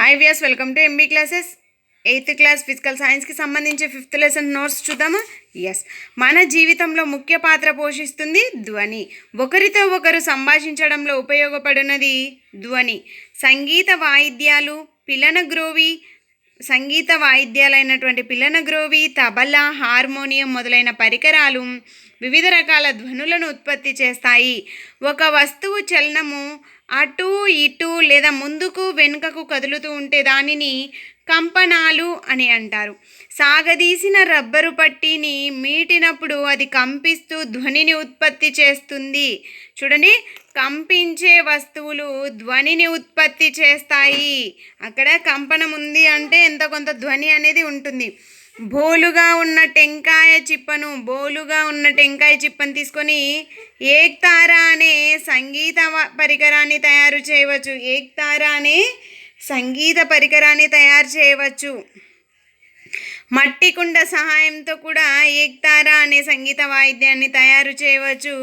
Hi viewers, welcome to MB classes. 8th class physical సైన్స్కి సంబంధించి 5th lesson notes చూద్దామా? Yes, మన జీవితంలో ముఖ్య పాత్ర పోషిస్తుంది ధ్వని. ఒకరితో ఒకరు సంభాషించడంలో ఉపయోగపడినది ధ్వని. సంగీత వాయిద్యాలైనటువంటి పిల్లనగ్రోవి, తబలా, హార్మోనియం మొదలైన పరికరాలు వివిధ రకాల ధ్వనులను ఉత్పత్తి చేస్తాయి. ఒక వస్తువు చలనము అటు ఇటు లేదా ముందుకు వెనుకకు కదులుతూ ఉంటే దానిని కంపనాలు అని అంటారు. సాగదీసిన రబ్బరు పట్టీని మీటినప్పుడు అది కంపిస్తూ ధ్వనిని ఉత్పత్తి చేస్తుంది. చూడండి, కంపించే వస్తువులు ధ్వనిని ఉత్పత్తి చేస్తాయి. అక్కడ కంపనం ఉంది అంటే ఎంత కొంత ధ్వని అనేది ఉంటుంది. బోలుగా ఉన్న టెంకాయ చిప్పను తీసుకొని ఏక్తారా అనే సంగీత పరికరాన్ని తయారు చేయవచ్చు. మట్టి కుండ సహాయంతో కూడా ఏక్తారా అనే సంగీత వాయిద్యాన్ని తయారు చేయవచ్చు.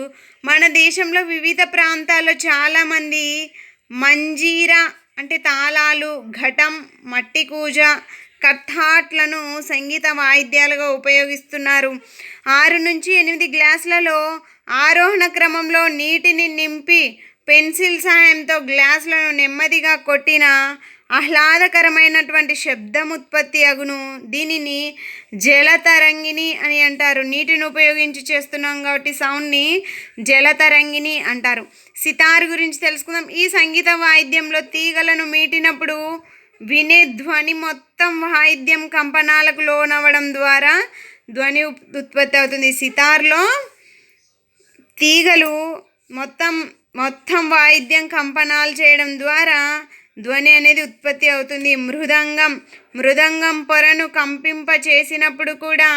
మన దేశంలో వివిధ ప్రాంతాల్లో చాలామంది మంజీరా అంటే తాళాలు, ఘటం, మట్టి కూజ, కథాట్లను సంగీత వాయిద్యాలుగా ఉపయోగిస్తున్నారు. 6 నుంచి 8 గ్లాసులలో ఆరోహణ క్రమంలో నీటిని నింపి పెన్సిల్ సహాయంతో గ్లాసులను నెమ్మదిగా కొట్టిన ఆహ్లాదకరమైనటువంటి శబ్దం ఉత్పత్తి అగును. దీనిని జలతరంగిణి అని అంటారు. నీటిని ఉపయోగించి చేస్తున్నాం కాబట్టి సౌండ్ని జలతరంగిణి అంటారు. సితార్ గురించి తెలుసుకుందాం. ఈ సంగీత వాయిద్యంలో తీగలను మీటినప్పుడు వినే ధ్వని మొత్తం వాయిద్యం కంపనాలకు లోనవ్వడం ద్వారా ధ్వని ఉత్పత్తి అవుతుంది. సితార్లో తీగలు మొత్తం వాయిద్యం కంపనాలు చేయడం ద్వారా ధ్వని అనేది ఉత్పత్తి అవుతుంది. మృదంగం పొరను కంపింప చేసినప్పుడు కూడా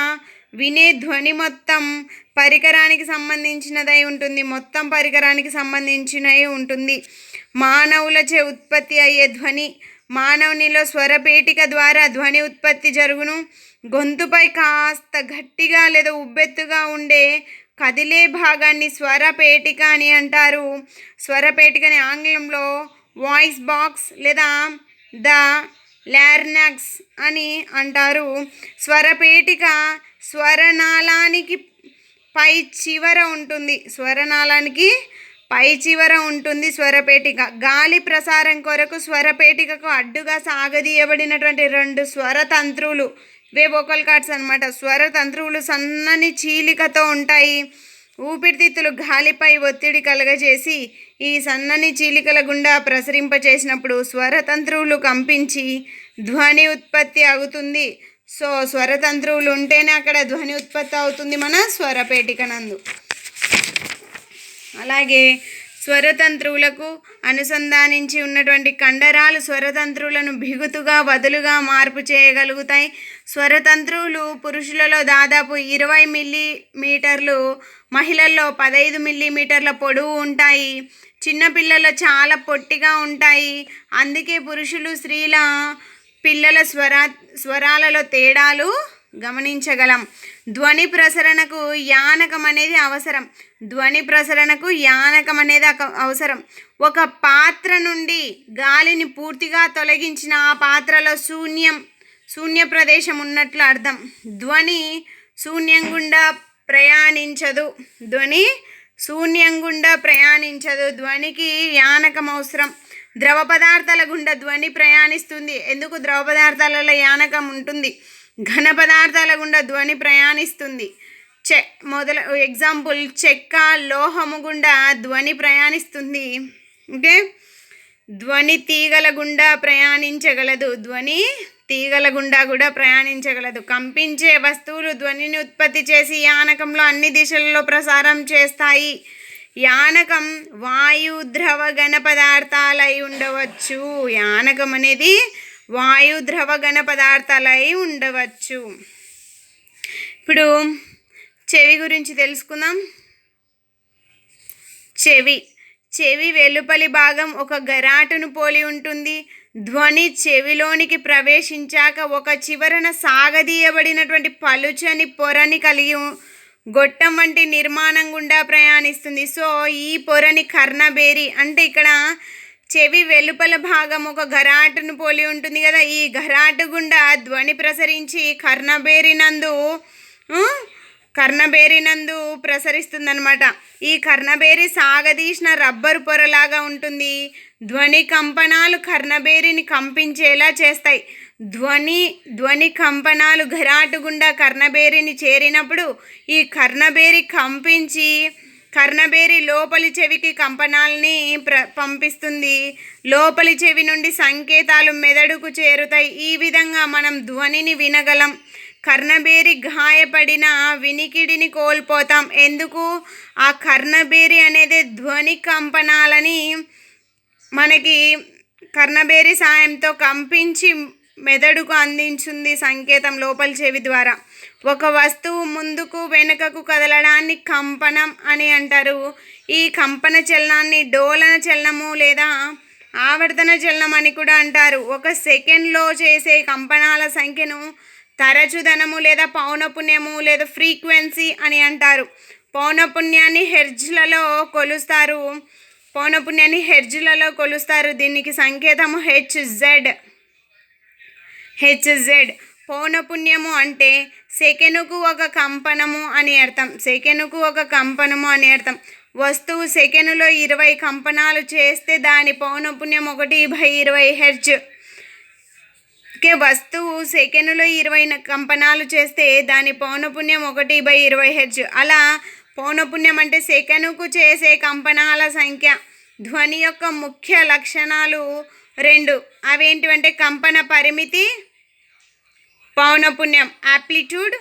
వినే ధ్వని మొత్తం పరికరానికి సంబంధించినవి ఉంటుంది. మానవులచే ఉత్పత్తి అయ్యే ధ్వని. మానవునిలో స్వరపేటిక ద్వారా ధ్వని ఉత్పత్తి జరుగును. గొంతుపై కాస్త గట్టిగా లేదా ఉబ్బెత్తుగా ఉండే కదిలే భాగాన్ని స్వరపేటిక అని అంటారు. స్వరపేటికని ఆంగ్లంలో వాయిస్ బాక్స్ లేదా ద లార్ynx అని అంటారు. స్వరపేటిక స్వరనాళానికి పై చివర ఉంటుంది. స్వరపేటిక గాలి ప్రసారం కొరకు స్వరపేటికకు అడ్డుగా సాగదీయబడినటువంటి 2 స్వరతంత్రులు, ఇవే వోకల్ కార్డ్స్ అన్నమాట. స్వరతంత్రువులు సన్నని చీలికతో ఉంటాయి. ఊపిరితిత్తులు గాలిపై ఒత్తిడి కలుగజేసి ఈ సన్నని చీలికల గుండా ప్రసరింపచేసినప్పుడు స్వరతంత్రువులు కంపించి ధ్వని ఉత్పత్తి అవుతుంది. సో స్వరతంత్రువులు ఉంటేనే అక్కడ ధ్వని ఉత్పత్తి అవుతుంది మన స్వరపేటిక నందు. అలాగే స్వరతంత్రువులకు అనుసంధానించి ఉన్నటువంటి కండరాలు స్వరతంత్రువులను బిగుతుగా, వదులుగా మార్పు చేయగలుగుతాయి. స్వరతంత్రువులు పురుషులలో దాదాపు 20 మిల్లీమీటర్లు, మహిళల్లో 15 మిల్లీమీటర్ల పొడవు ఉంటాయి. చిన్నపిల్లలు చాలా పొట్టిగా ఉంటాయి. అందుకే పురుషులు, స్త్రీల, పిల్లల స్వరాలలో తేడాలు గమనించగలం. ధ్వని ప్రసరణకు యానకం అనేది అవసరం. ఒక పాత్ర నుండి గాలిని పూర్తిగా తొలగించిన ఆ పాత్రలో శూన్య ప్రదేశం ఉన్నట్లు అర్థం. ధ్వని శూన్యం గుండా ప్రయాణించదు. ధ్వనికి యానకం అవసరం. ద్రవ పదార్థాల గుండా ధ్వని ప్రయాణిస్తుంది. ఎందుకు? ద్రవ పదార్థాలలో యానకం ఉంటుంది. ఘన పదార్థాల గుండా ధ్వని ప్రయాణిస్తుంది. ఎగ్జాంపుల్, చెక్క, లోహము గుండా ధ్వని ప్రయాణిస్తుంది. ఓకే, ధ్వని తీగల గుండా కూడా ప్రయాణించగలదు. కంపించే వస్తువులు ధ్వనిని ఉత్పత్తి చేసి యానకంలో అన్ని దిశలలో ప్రసారం చేస్తాయి. యానకం వాయు, ద్రవ, ఘన పదార్థాలై ఉండవచ్చు. యానకం అనేది వాయు, ద్రవ, ఘన పదార్థాలై ఉండవచ్చు. ఇప్పుడు చెవి గురించి తెలుసుకుందాం. చెవి వెలుపలి భాగం ఒక గరాటును పోలి ఉంటుంది. ధ్వని చెవిలోనికి ప్రవేశించాక ఒక చివరన సాగదీయబడినటువంటి పలుచని పొరని కలిగి గొట్టం వంటి నిర్మాణం గుండా ప్రయాణిస్తుంది. సో ఈ పొరని కర్ణబేరి అంటే ఇక్కడ చెవి వెలుపల భాగం ఒక ఘరాటును పోలి ఉంటుంది కదా. ఈ ఘరాటు గుండా ధ్వని ప్రసరించి కర్ణబేరినందు ప్రసరిస్తుందన్నమాట. ఈ కర్ణబేరి సాగదీసిన రబ్బరు పొరలాగా ఉంటుంది. ధ్వని కంపనాలు కర్ణబేరిని కంపించేలా చేస్తాయి. ధ్వని కంపనాలు ఘరాటు గుండా కర్ణబేరిని చేరినప్పుడు ఈ కర్ణబేరి కంపించి కర్ణబేరి లోపలి చెవికి కంపనాల్ని పంపిస్తుంది. లోపలి చెవి నుండి సంకేతాలు మెదడుకు చేరుతాయి. ఈ విధంగా మనం ధ్వనిని వినగలం. కర్ణబేరి గాయపడిన వినికిడిని కోల్పోతాం. ఎందుకు? ఆ కర్ణబేరి అనేది ధ్వని కంపనాలని మనకి కర్ణబేరి సాయంతో కంపించి మెదడుకు అందించింది సంకేతం లోపలి చెవి ద్వారా. ఒక వస్తువు ముందుకు వెనుకకు కదలడాన్ని కంపనం అని అంటారు. ఈ కంపన చలనాన్ని డోలన చలనము లేదా ఆవర్తన చలనం అని కూడా అంటారు. ఒక సెకండ్లో చేసే కంపనాల సంఖ్యను తరచుదనము లేదా పౌనపున్యము లేదా ఫ్రీక్వెన్సీ అని అంటారు. పౌనపున్యాన్ని హెర్ట్జ్లలో కొలుస్తారు. దీనికి సంకేతము హెచ్జెడ్. పౌనపున్యము అంటే సెకనుకు ఒక కంపనము అని అర్థం. వస్తువు సెకనులో 20 కంపనాలు చేస్తే దాని పౌనపున్యం 1/20 హెర్ట్జ్. వస్తువు సెకనులో 20 కంపనాలు చేస్తే దాని పౌనపున్యం 1/20 హెర్ట్జ్. అలా పౌనపున్యం అంటే సెకనుకు చేసే కంపనాల సంఖ్య. ధ్వని యొక్క ముఖ్య లక్షణాలు 2. అవేంటివంటే కంపన పరిమితి, పౌనపున్యం, ఆంప్లిట్యూడ్,